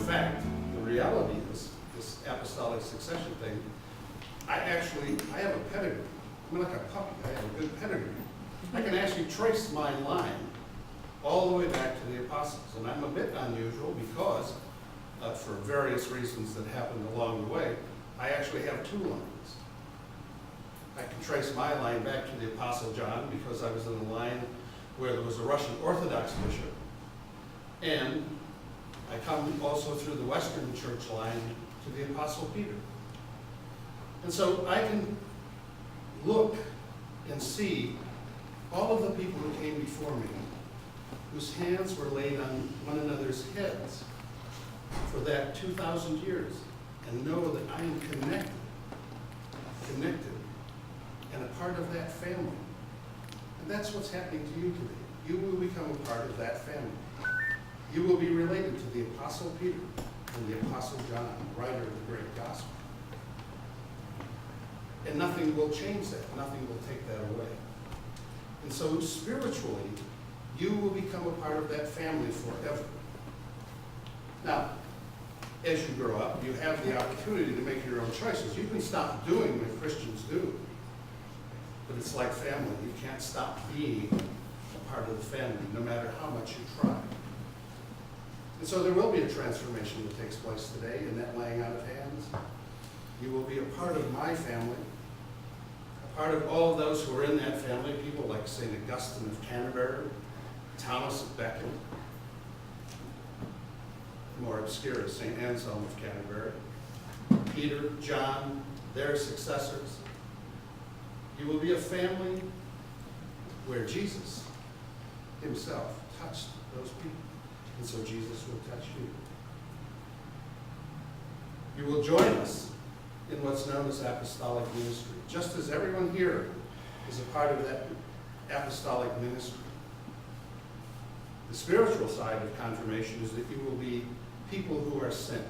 fact, the reality is, this apostolic succession thing, I have a pedigree. I'm like a puppy. I have a good pedigree. I can actually trace my line all the way back to the apostles. And I'm a bit unusual because, for various reasons that happened along the way, I actually have two lines. I can trace my line back to the Apostle John because I was in a line where there was a Russian Orthodox bishop. And I come also through the Western Church line to the Apostle Peter. And so I can look and see all of the people who came before me, whose hands were laid on one another's heads for that 2,000 years, and know that I am connected, and a part of that family. And that's what's happening to you today. You will become a part of that family. You will be related to the Apostle Peter and the Apostle John, writer of the great gospel. And nothing will change that. Nothing will take that away. And so spiritually, you will become a part of that family forever. Now, as you grow up, you have the opportunity to make your own choices. You can stop doing what Christians do. But it's like family. You can't stop being a part of the family, no matter how much you try. And so there will be a transformation that takes place today in that laying out of hands. You will be a part of my family, a part of all of those who are in that family, people like St. Augustine of Canterbury, Thomas of Becket, more obscure is St. Anselm of Canterbury, Peter, John, their successors. You will be a family where Jesus himself touched those people. And so Jesus will touch you. You will join us in what's known as apostolic ministry, just as everyone here is a part of that apostolic ministry. The spiritual side of confirmation is that you will be people who are sent.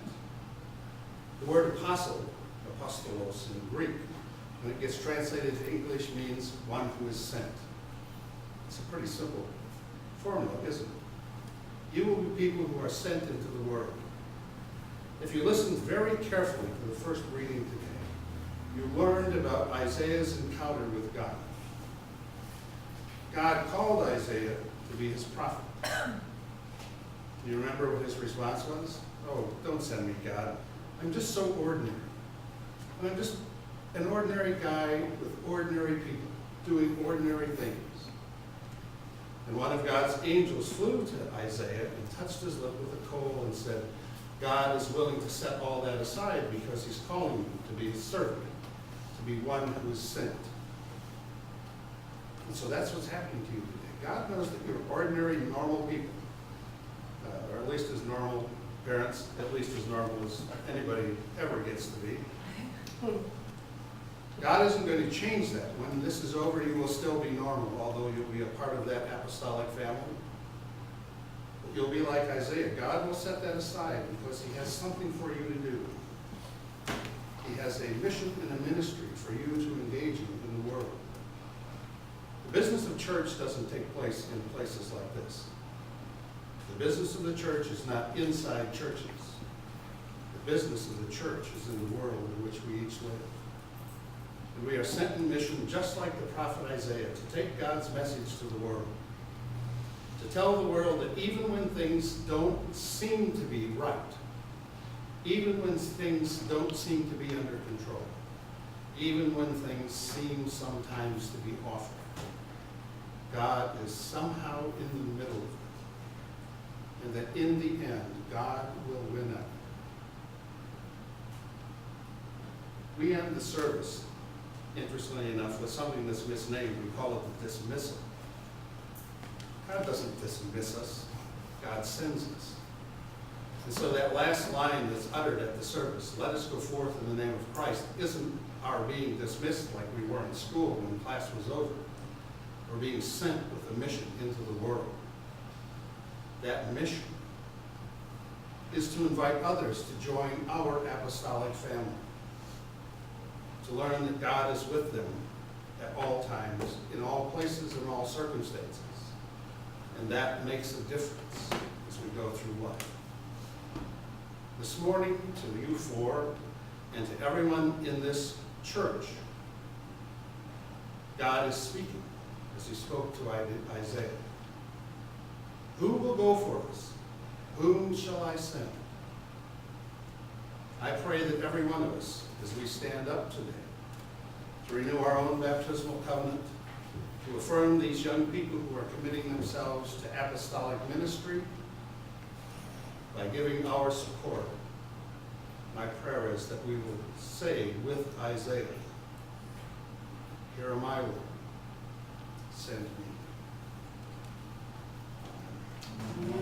The word apostle, apostolos in Greek, when it gets translated to English, means one who is sent. It's a pretty simple formula, isn't it? You will be people who are sent into the world. If you listened very carefully to the first reading today, you learned about Isaiah's encounter with God. God called Isaiah to be his prophet. Do you remember what his response was? Oh, don't send me, God. I'm just so ordinary. I'm just an ordinary guy with ordinary people doing ordinary things. And one of God's angels flew to Isaiah and touched his lip with a coal and said, God is willing to set all that aside because he's calling you to be his servant, to be one who is sent. And so that's what's happening to you today. God knows that you're ordinary, normal people, or at least as normal parents, at least as normal as anybody ever gets to be. God isn't going to change that. When this is over, you will still be normal, although you'll be a part of that apostolic family. But you'll be like Isaiah. God will set that aside because he has something for you to do. He has a mission and a ministry for you to engage in the world. The business of church doesn't take place in places like this. The business of the church is not inside churches. The business of the church is in the world in which we each live. And we are sent in mission just like the prophet Isaiah to take God's message to the world. To tell the world that even when things don't seem to be right, even when things don't seem to be under control, even when things seem sometimes to be awful, God is somehow in the middle of it. And that in the end, God will win out. We end the service, interestingly enough, with something that's misnamed. We call it the dismissal. God doesn't dismiss us. God sends us. And so that last line that's uttered at the service, let us go forth in the name of Christ, isn't our being dismissed like we were in school when class was over. We're being sent with a mission into the world. That mission is to invite others to join our apostolic family, to learn that God is with them at all times, in all places, in all circumstances. And that makes a difference as we go through life. This morning, to you four, and to everyone in this church, God is speaking as he spoke to Isaiah. Who will go for us? Whom shall I send? I pray that every one of us, as we stand up today, to renew our own baptismal covenant, to affirm these young people who are committing themselves to apostolic ministry by giving our support. My prayer is that we will say with Isaiah, "Here am I, Lord, send me." Amen.